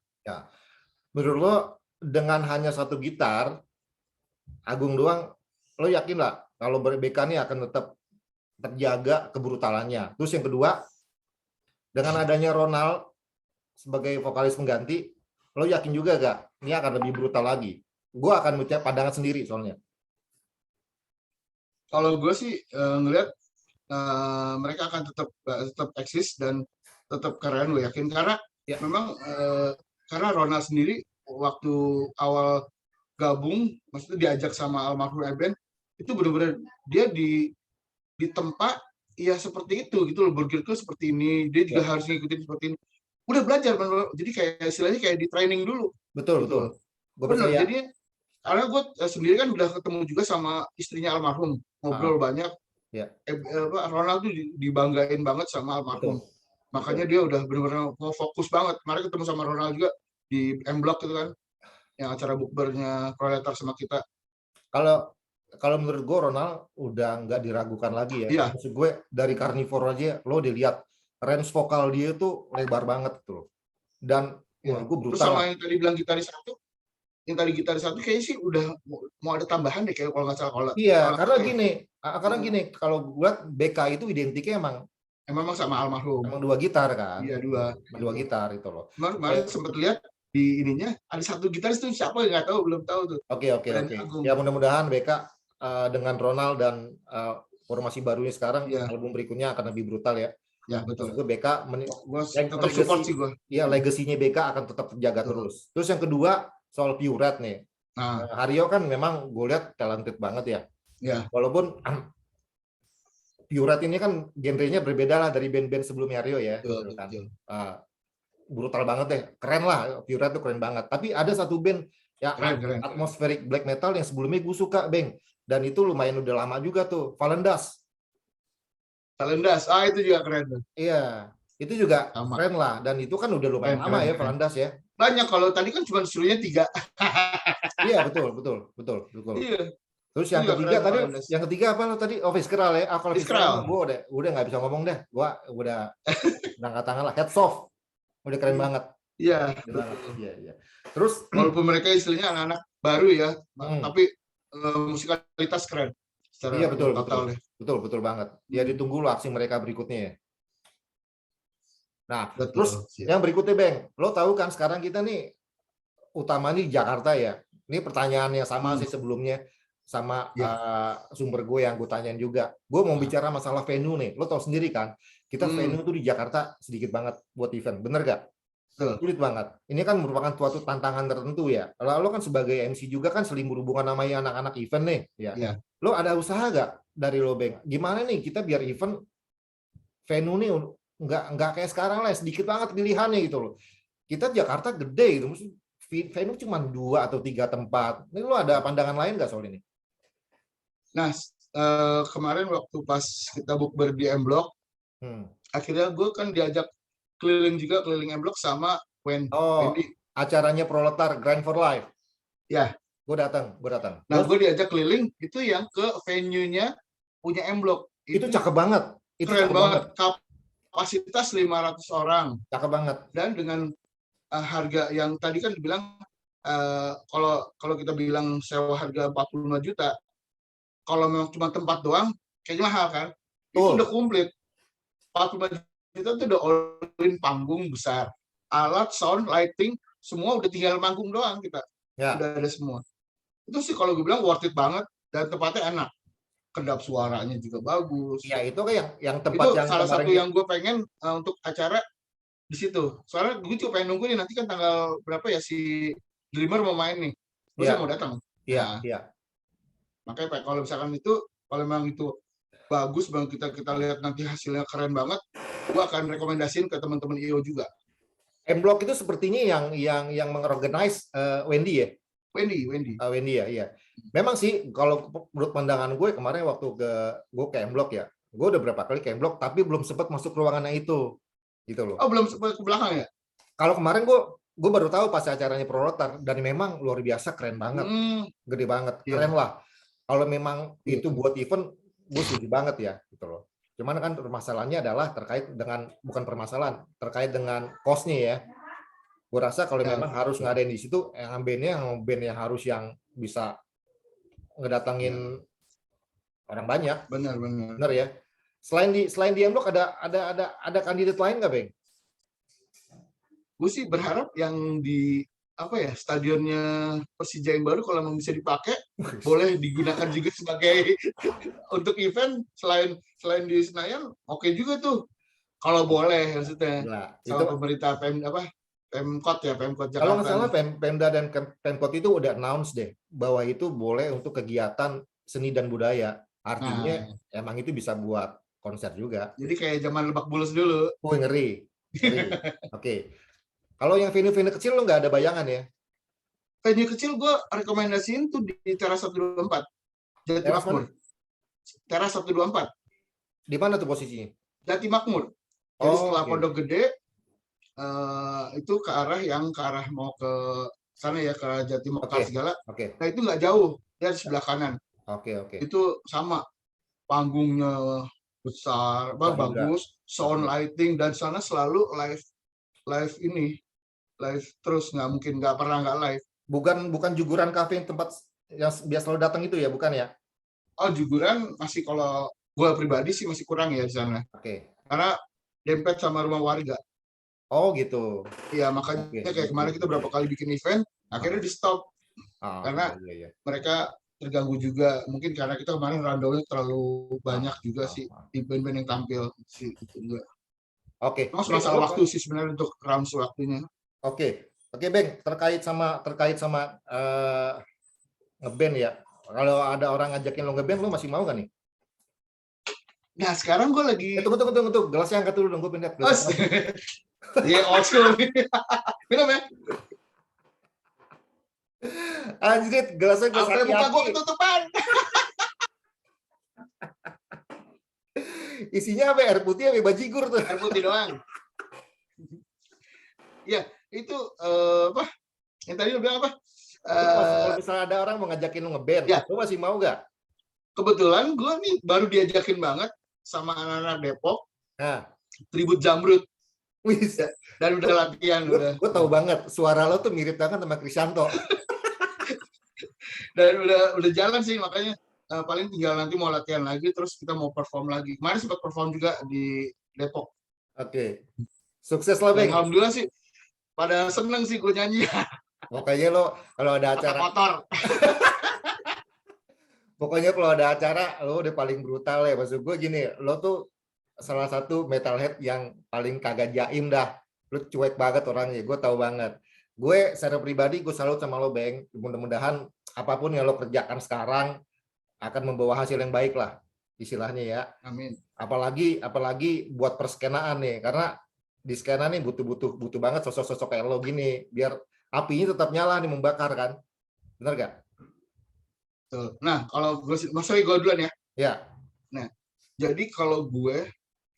Menurut lo dengan hanya satu gitar Agung doang, lo yakin lah kalau BK ini akan tetap terjaga kebrutalannya? Terus yang kedua, dengan adanya Ronald sebagai vokalis pengganti, lo yakin juga gak ini akan lebih brutal lagi? Gue akan punya pandangan sendiri soalnya. Kalau gue sih ngelihat mereka akan tetap eksis dan tetap keren, gue yakin karena memang karena Ronald sendiri waktu awal gabung, maksudnya diajak sama almarhum Eben, itu benar-benar dia di tempat ya seperti itu gitu loh. Burger Kill seperti ini, dia juga harus ngikutin seperti ini. Udah belajar, jadi kayak istilahnya kayak di training dulu. Betul. Benar, jadi Karena gue sendiri kan udah ketemu juga sama istrinya almarhum, ngobrol banyak. Ya, Ronald tuh dibanggain banget sama almarhum. betul. Makanya Betul. dia udah benar-benar mau fokus banget. Kemarin ketemu sama Ronald juga di M Block itu kan, yang acara bukbernya Proletar sama kita. Kalau kalau menurut gue Ronald udah nggak diragukan lagi ya. Iya. Maksud gue dari Carnivore aja lo dilihat range vokal dia tuh lebar banget tuh. Dan Ya. menurut gue Terus brutal. sama yang tadi bilang gitaris satu kayaknya sih udah mau ada tambahan deh kayak kalau nggak salah Iya, kalau karena gini, kalau gue lihat BK itu identiknya memang sama almarhum. emang 2 gitar kan. Iya, 2. Emang 2 gitar itu loh. Kemarin sempat lihat di ininya ada satu gitaris tuh siapa nggak tahu, belum tahu tuh. Oke. Ya mudah-mudahan BK dengan Ronald dan formasi barunya sekarang Iya. album berikutnya akan lebih brutal ya. Ya betul. Maksud gue BK Gue tetap support sih gue. Iya, legasinya BK akan tetap terjaga terus. Terus yang kedua soal Pure Red nih. Nah, Haryo kan memang gue lihat talented banget ya. ya. Walaupun Pure Red ini kan genrenya berbeda lah dari band-band sebelumnya Haryo ya. Betul, Kan. betul. Brutal banget deh, keren lah, Pure Red tuh keren banget. Tapi ada satu band yang Keren. atmospheric black metal yang sebelumnya gue suka, Beng. Dan itu lumayan udah lama juga tuh, Valendas. Itu juga keren tuh. Iya, itu juga Sama. keren lah. Dan itu kan udah lumayan lama ya, Valendas ya. Banyak, kalau tadi kan cuma disuruhnya 3. Iya, betul. Iya. Terus yang Iya, ketiga keren, tadi, Valendas. yang ketiga apa lo tadi? Oh, Fiskral ya. Kalau Fiskral. Fiskral gue udah nggak bisa ngomong deh. Gue udah angkat tangan lah. Headsoft, udah keren banget. Iya. Iya. Terus walaupun mereka istilahnya anak-anak baru ya, tapi musikalitas keren. Iya betul banget. Ya ditunggu lo aksi mereka berikutnya ya. Nah, terus yang berikutnya Bang, lo tahu kan sekarang kita nih utama di Jakarta ya. Ini pertanyaannya sama sih sebelumnya sama sumber gue yang gue tanyain juga. Gue mau bicara masalah venue nih. Lo tahu sendiri kan, kita venue tuh di Jakarta sedikit banget buat event, bener gak? Sulit banget. Ini kan merupakan suatu tantangan tertentu ya. Kalau lo kan sebagai MC juga kan sering berhubungan sama anak-anak event nih, ya. Lo ada usaha gak dari lo Bang? Gimana nih kita biar event venue nih nggak kayak sekarang lah, sedikit banget pilihannya gitu loh. Kita Jakarta gede gitu, venue cuma 2 atau 3 tempat. Ini lo ada pandangan lain nggak soal ini? Nah, kemarin waktu pas kita bukber di M Block, akhirnya gue kan diajak keliling M Block sama Wendy. Acaranya Proletar Grind for Life. Ya. Gue datang. Nah, gue diajak keliling itu yang ke venue-nya punya M Block. Itu cakep banget. Keren banget. Kapasitas 500 orang. Cakep banget. Dan dengan harga yang tadi kan dibilang kalau kita bilang sewa harga 45 juta, kalau memang cuma tempat doang kayaknya mahal kan. Itu udah komplit. 45 juta itu udah all-in panggung besar, alat, sound, lighting, semua udah tinggal manggung doang kita. Udah ada semua. Itu sih kalau gue bilang worth it banget, dan tempatnya enak. Kedap suaranya juga bagus. Ya itu kan yang tempat itu yang salah satu yang gue pengen untuk acara di situ. Soalnya gue juga pengen nunggu nih, nanti kan tanggal berapa ya si Dreamer mau main nih. Terus saya mau datang. Iya. Makanya kalau misalkan itu, kalau memang itu bagus, bang, kita lihat nanti hasilnya keren banget, gue akan rekomendasiin ke teman-teman IO juga. M Block itu sepertinya yang mengorganize Wendy ya. Wendy ya, iya. Memang sih kalau menurut pandangan gue kemarin waktu gue ke M Block ya, gue udah berapa kali ke M Block tapi belum sempat masuk ruangannya itu, gitu loh. Oh, belum sempat ke belakang ya? Kalau kemarin gue baru tahu pas acaranya Proletar, dan memang luar biasa, keren banget, gede banget, keren lah. Kalau memang itu buat event, gue setuju banget ya, gitu loh. Cuman kan permasalahannya adalah terkait dengan cost-nya ya. Gue rasa kalau memang harus ngadain di situ, yang band yang harus yang bisa ngedatangin orang banyak. Benar ya. Selain di M Block ada kandidat lain nggak, Bang? Gue sih berharap yang di stadionnya Persija yang baru kalau memang bisa dipakai, boleh digunakan juga sebagai untuk event selain di Senayan, oke juga tuh kalau boleh, maksudnya. Sama pemerintah Pemkot Jakarta. Kalau nggak salah Pemda dan Pemkot itu udah announce deh bahwa itu boleh untuk kegiatan seni dan budaya. Artinya emang itu bisa buat konser juga. Jadi kayak zaman Lebak Bulus dulu. Ngeri. Oke. Kalau yang venue-venue kecil lo nggak ada bayangan ya? venue kecil gue rekomendasiin tuh di Teras 124 Jati Teras Makmur. Teras 124 Di mana tuh posisinya? Jati Makmur. Jadi Oh, setelah oke. Pondok Gede itu ke arah mau ke sana ya, ke Jati Mekar Oke. segala. Oke. Nah itu nggak jauh, dia di sebelah kanan. Oke. Itu sama, panggungnya besar, Wah, juga. bagus, sound lighting, dan sana selalu live ini, live terus, nggak mungkin nggak pernah nggak live. Bukan Juguran Cafe yang tempat yang biasa lo datang itu ya, bukan ya? Oh, Juguran masih, kalau gue pribadi sih masih kurang ya di sana, Oke. karena dempet sama rumah warga. Oh gitu. Iya, makanya Oke. kayak kemarin kita berapa kali bikin event, akhirnya di stop karena Iya. mereka terganggu juga, mungkin karena kita kemarin rundown terlalu banyak juga sih di band-band yang tampil sih, itu enggak. Oke. Mas masalah waktu sih sebenarnya untuk rounds waktunya. Oke. Oke, Bang, terkait sama ngeband ya. Kalau ada orang ngajakin lo ngeband, lo masih mau gak nih? Nah, sekarang gue lagi Tunggu. Gelasnya angkat dulu dong, gue pindah. Iya, old school. Minum ya. Anjir, gelasnya gue Sampai muka gue ketutupan. Isinya apa? Air putih apa bajigur tuh? Air putih doang. Ya, itu apa? Yang tadi lu bilang apa? Kalau misalnya ada orang mau ngajakin lu ngeband, Ya. lu masih mau gak? Kebetulan gue nih baru diajakin banget sama anak-anak Depok. Nah. Tribut Jamrut. Wis. Dan udah latihan. Gue tahu banget, suara lo tuh mirip banget sama Krisyanto. Dan udah jalan sih, makanya paling tinggal nanti mau latihan lagi, terus kita mau perform lagi. Kemarin sempat perform juga di Depok. Oke. Sukses lah, Bang. Alhamdulillah sih, pada seneng sih gue nyanyi. Pokoknya lo kalau ada acara kotor. Pokoknya kalau ada acara lo udah paling brutal ya. Maksud gue gini, lo tuh salah satu metalhead yang paling kagak jaim dah. Lo cuek banget orangnya, gue tahu banget. Gue secara pribadi gue salut sama lo, Bang. Mudah-mudahan apapun yang lo kerjakan sekarang akan membawa hasil yang baik lah, istilahnya ya. Amin. Apalagi buat perskenaan nih, karena di skena nih butuh banget sosok-sosok kayak lo gini, biar apinya tetap nyala nih, membakar kan. Bener gak? Nah, kalau gue, maksudnya gue duluan ya. Ya. Nah, jadi kalau gue,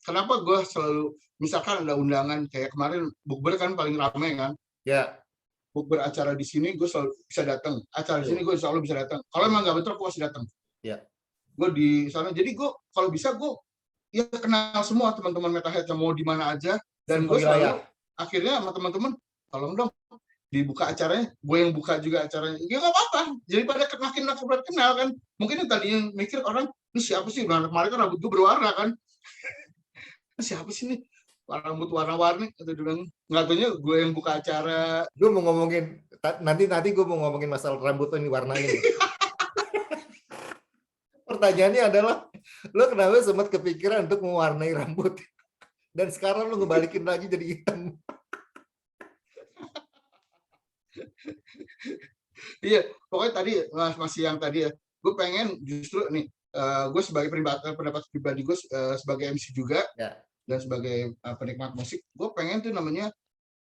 kenapa gue selalu, misalkan ada undangan kayak kemarin bukber kan paling ramai kan. Ya. Bukber acara di sini gue selalu bisa datang. Acara di sini gue selalu bisa datang. Kalau emang nggak bentrok gue pasti datang. Ya. Gue di sana. Jadi gue kalau bisa gue ya kenal semua teman-teman metalhead yang mau di mana aja. Dan gue selalu akhirnya sama teman-teman, tolong dong dibuka acaranya, gue yang buka juga acaranya. Ya nggak apa-apa. Jadi pada makin kenal kan. Mungkin yang tadinya mikir orang, ini siapa sih? Kemarin kan rambut gue berwarna kan. Siapa sih nih? Rambut warna-warni, atau bilang nggak taunya gue yang buka acara. Gue mau ngomongin nanti gue mau ngomongin masalah rambut ini, warna ini. Pertanyaannya adalah, lo kenapa sempat kepikiran untuk mewarnai rambut dan sekarang lo ngebalikin lagi jadi hitam? Iya, pokoknya tadi masih yang tadi ya. Gue pengen justru nih, gue sebagai pendapat pribadi gue sebagai MC juga. Ya. Dan sebagai penikmat musik, gue pengen tuh namanya,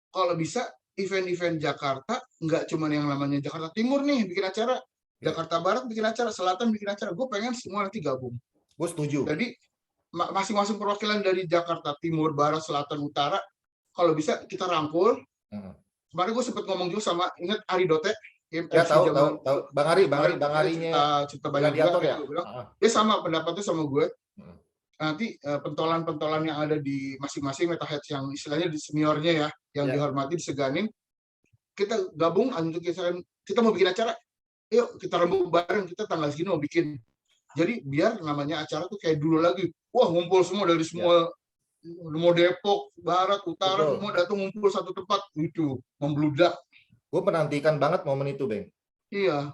kalau bisa event-event Jakarta, nggak cuma yang namanya Jakarta Timur nih bikin acara, Jakarta Barat bikin acara, Selatan bikin acara. Gue pengen semua nanti gabung. Gue setuju. Jadi masing-masing perwakilan dari Jakarta Timur, Barat, Selatan, Utara, kalau bisa kita rangkul. Kemarin gue sempat ngomong juga sama, ingat Ari Dote? Ya, tahu. Bang Arinya cerita banyak juga, ya. Dia sama pendapatnya sama gue. Nanti pentolan-pentolan yang ada di masing-masing metalheads yang istilahnya di seniornya ya, yang dihormati, diseganin, kita gabung untuk kita mau bikin acara, yuk kita rembuk bareng, kita tanggal segini mau bikin. Jadi biar namanya acara tuh kayak dulu lagi, wah ngumpul semua dari semua, mau Depok, Barat, Utara, semua datang ngumpul satu tempat, itu membludak. Gue menantikan banget momen itu, Bang. Iya.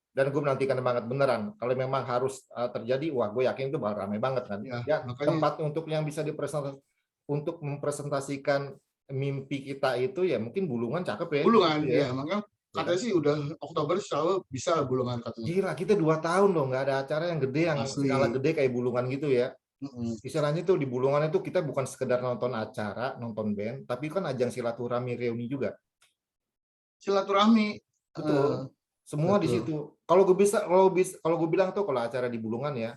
Dan gue menantikan banget beneran. Kalau memang harus terjadi, wah gue yakin itu bakal ramai banget kan. Ya, tempat untuk yang bisa untuk mempresentasikan mimpi kita itu ya mungkin Bulungan cakep ya. Bulungan, ya. Makanya katanya sih udah Oktober selalu bisa Bulungan katanya. Gila, kita 2 tahun loh nggak ada acara yang gede, yang skala gede kayak Bulungan gitu ya. Istilahnya tuh di Bulungan itu kita bukan sekedar nonton acara, nonton band, tapi kan ajang silaturahmi, reuni juga. Silaturahmi. Betul. Semua di betul. situ. Kalau gue bilang tuh kalau acara di Bulungan ya,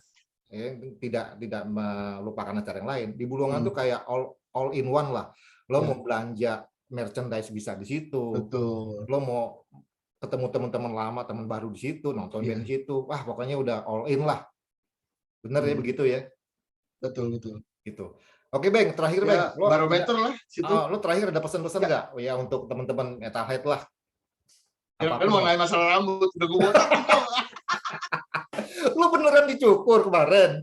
tidak melupakan acara yang lain. Di Bulungan tuh kayak all in one lah. Lo Ya, mau belanja merchandise bisa di situ. betul. Lo mau ketemu teman-teman lama, teman baru di situ, nonton Iya, band di situ. Wah, pokoknya udah all in lah. Bener ya betul. begitu ya? Betul, betul. Gitu. Oke, Bang, terakhir Bang. Ya, barometer lah situ. Lo terakhir ada pesan-pesan Ya, nggak? Ya untuk teman-teman metalhead lah. kan Apapun mau lah. nanya masalah rambut, udah gue botak. Lo beneran dicukur kemarin?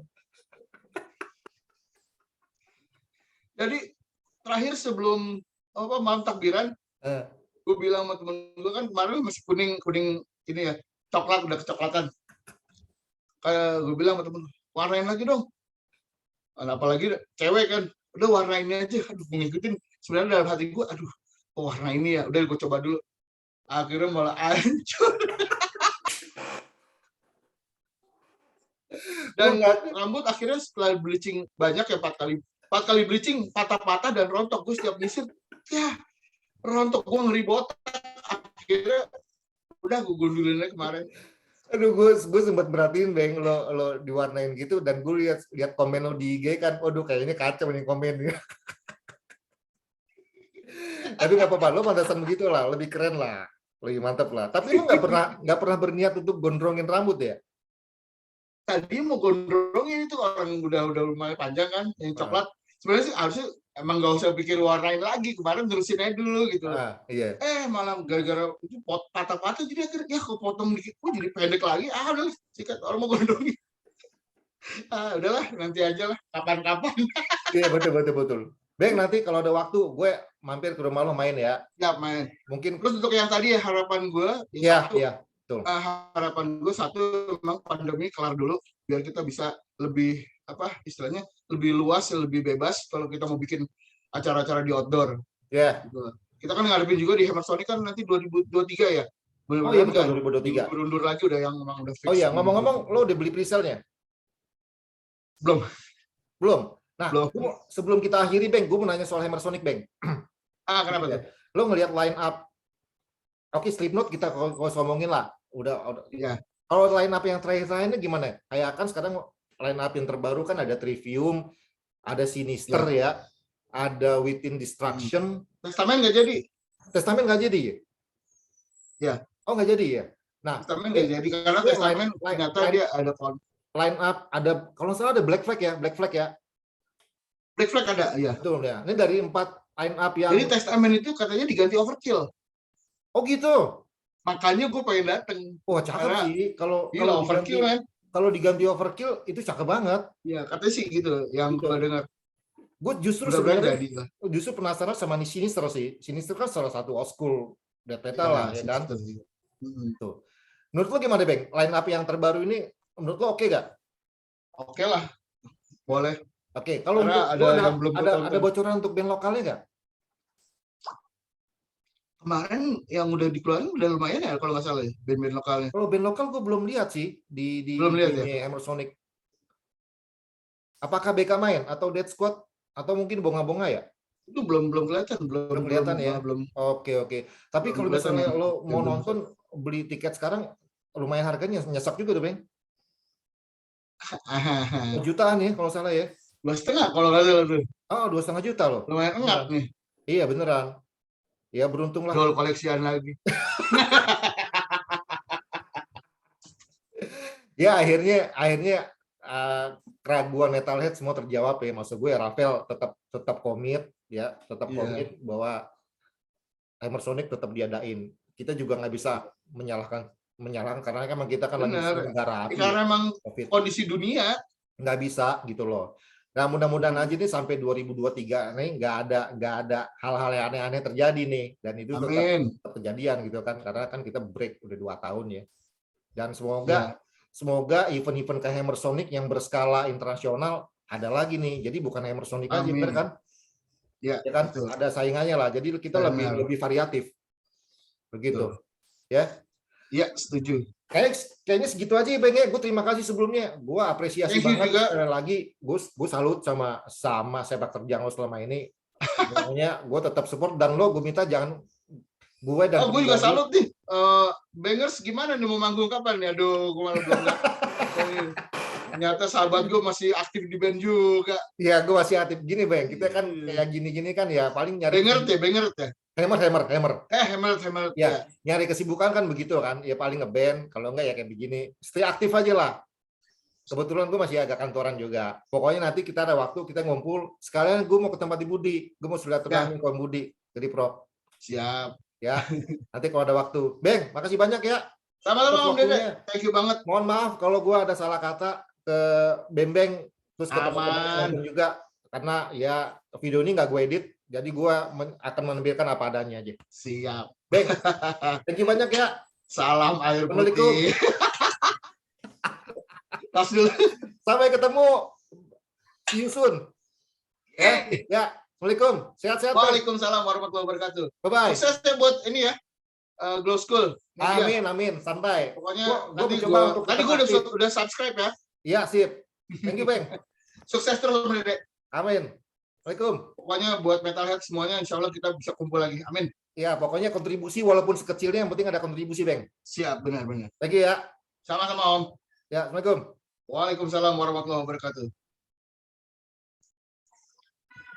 Jadi terakhir sebelum malam takbiran, gue bilang sama temen gue kan kemarin masih kuning ini ya, coklat udah kecoklatan. Kayak gue bilang sama temen, warnain lagi dong. Apalagi cewek kan, udah warna ini aja. Aduh, ngikutin. Sebenarnya dalam hati gue, aduh, warna ini ya. Udah gue coba dulu. Akhirnya malah hancur. Dan rambut akhirnya setelah bleaching banyak ya 4 kali bleaching patah-patah dan rontok. Gue setiap nyisir ya rontok, gue ngeri botak. Akhirnya udah gue gundulin aja kemarin. Aduh, gue sempat merhatiin Bang, lo diwarnain gitu, dan gue lihat komen lo di IG kan, waduh kayaknya kacau nih komennya. Tapi nggak apa-apa, lo pantasan begitu lah, lebih keren lah, lebih mantap lah. Tapi lo nggak pernah berniat untuk gondrongin rambut ya? Tadi mau gondrongin itu orang udah lumayan panjang kan, yang coklat. Sebenarnya sih harusnya emang nggak usah pikir warnain lagi, kemarin terusin aja dulu gitu. Iya. Malah gara-gara itu patah-patah jadi akhirnya ya kepotong dikit, jadi pendek lagi. Udah sikat orang mau gondrongin. Udahlah nanti aja lah, kapan-kapan. Iya, betul. Bang, nanti kalau ada waktu gue mampir ke rumah lo main ya. Siap main. Mungkin. Terus untuk yang tadi ya harapan gue, Iya. Betul. Harapan gue satu memang pandemi kelar dulu biar kita bisa lebih istilahnya lebih luas, lebih bebas kalau kita mau bikin acara-acara di outdoor. Ya. Gitu. Kita kan ngadepin juga di Hammersonic kan nanti 2023 ya. Oh iya betul, 2023. Berundur lagi udah yang memang udah fix. Oh iya, ngomong-ngomong lo udah beli presale-nya? Belum. Nah, sebelum kita akhiri Bang, gue mau nanya soal Hammersonic Bang. Kenapa tuh? Lo ngelihat line up. Oke, Slipknot kita ngomongin lah. Udah. Iya. Kalau line up yang terakhir-terakhirnya gimana? Kayak kan sekarang line up yang terbaru kan ada Trivium, ada Sinister ya, ada Within Destruction. Testament nggak jadi? Testament nggak jadi ya? Ya. Oh nggak jadi ya? Nah, Testament nggak jadi karena Testament ternyata dia ada line up, ada kalau salah ada Black Flag ya. Black Flag ada, ya. Betul ya. Ini dari 4 line up yang. Jadi Testament itu katanya diganti Overkill. Oh gitu. Makanya gue pengen dateng. Wah cakep sih. Kalau Overkill kan. Kalau diganti Overkill itu cakep banget. Iya katanya sih gitu yang gue dengar. Gue justru penasaran sama nih Sinister sih. Sinister kan salah satu old school death metal lah ya kan. Tuh. Menurut lo gimana Bang? Line up yang terbaru ini menurut lo oke gak? Oke lah. Boleh. Oke, kalau ada bocoran untuk band lokalnya nggak? Kemarin yang udah dikeluarin udah lumayan ya kalau nggak salah ya, band-band lokalnya. Kalau band lokal gue belum lihat sih di belum lihat ya? Hammersonic. Apakah BK main atau Dead Squad atau mungkin Bonga-Bonga ya? Itu belum kelihatan, belum kelihatan ya. Oke. Tapi kalau misalnya lo mau nonton beli tiket sekarang lumayan harganya nyesek juga tuh, Bang. Jutaan ya kalau salah ya. 2,5 kalau nggak salah tuh. Oh, 2,5 juta loh. Lumayan enggak nih. Iya beneran. Ya beruntung lah. Jual koleksian lagi. Ya akhirnya keraguan metalhead semua terjawab ya. Maksud gue Rafael tetap komit ya, komit bahwa Hammersonic tetap diadain. Kita juga nggak bisa menyalahkan karena memang kita kan lagi negara api. Karena memang kondisi dunia nggak bisa gitu loh. Nah mudah-mudahan aja nih sampai 2023 nih nggak ada hal-hal yang aneh-aneh terjadi nih, dan itu tetap kejadian gitu kan, karena kan kita break udah 2 tahun ya, dan semoga event-event kayak Hammersonic yang berskala internasional ada lagi nih, jadi bukan Hammersonic aja bener kan? Ya kan betul. Ada saingannya lah, jadi kita lebih variatif begitu betul. Ya setuju. Kayaknya segitu aja ya Bang ya. Gue terima kasih sebelumnya. Gue apresiasi banget juga. Lagi gue salut sama sepak terjang lo selama ini. Pokoknya gue tetap support, dan lo gue minta jangan Gue dan Oh, gue juga pribadi, salut nih. Bangers gimana nih mau manggung kapan nih? Aduh, gue malah belum lihat. Ternyata sahabat gue masih aktif di band juga. ya gue masih aktif gini Bang. Kita kan kayak gini-gini kan ya paling nyari Bangers ya. hammer. Hammer Ya, ya. nyari kesibukan kan begitu kan. Ya paling ngeband, kalau enggak ya kayak begini. Stay aktif aja lah. Kebetulan gue masih agak kantoran juga. Pokoknya nanti kita ada waktu, kita ngumpul. Sekalian gue mau ke tempat di Budi. Gue mau silaturahmi ke Budi. Jadi Pro. Siap. Ya, nanti kalau ada waktu. Bang, makasih banyak ya. Sama-sama Om Dede. Thank you banget. Mohon maaf kalau gue ada salah kata ke Bembeng. Terus ke teman-teman juga. Karena ya video ini nggak gue edit. Jadi gue akan menampilkan apa adanya aja. Siap. Bang, thank you banyak ya. Salam air putih. Tas dulu. Sampai ketemu. See you soon. Ya. Assalamualaikum. Sehat-sehat. Waalaikumsalam warahmatullahi wabarakatuh. Bye-bye. Sukses ya buat ini ya. Glow School. Amin, amin. Santai. Pokoknya Tadi gue udah subscribe ya. Iya, sip. Thank you, Bang. Sukses terus, Om Dede. Amin. Assalamualaikum. Pokoknya buat Metalhead semuanya, insya Allah kita bisa kumpul lagi. Amin. Ya, pokoknya kontribusi walaupun sekecilnya, yang penting ada kontribusi, Bang. Siap, benar-benar. Thank you ya. Sama-sama, Om. Ya, Assalamualaikum. Waalaikumsalam warahmatullahi wabarakatuh.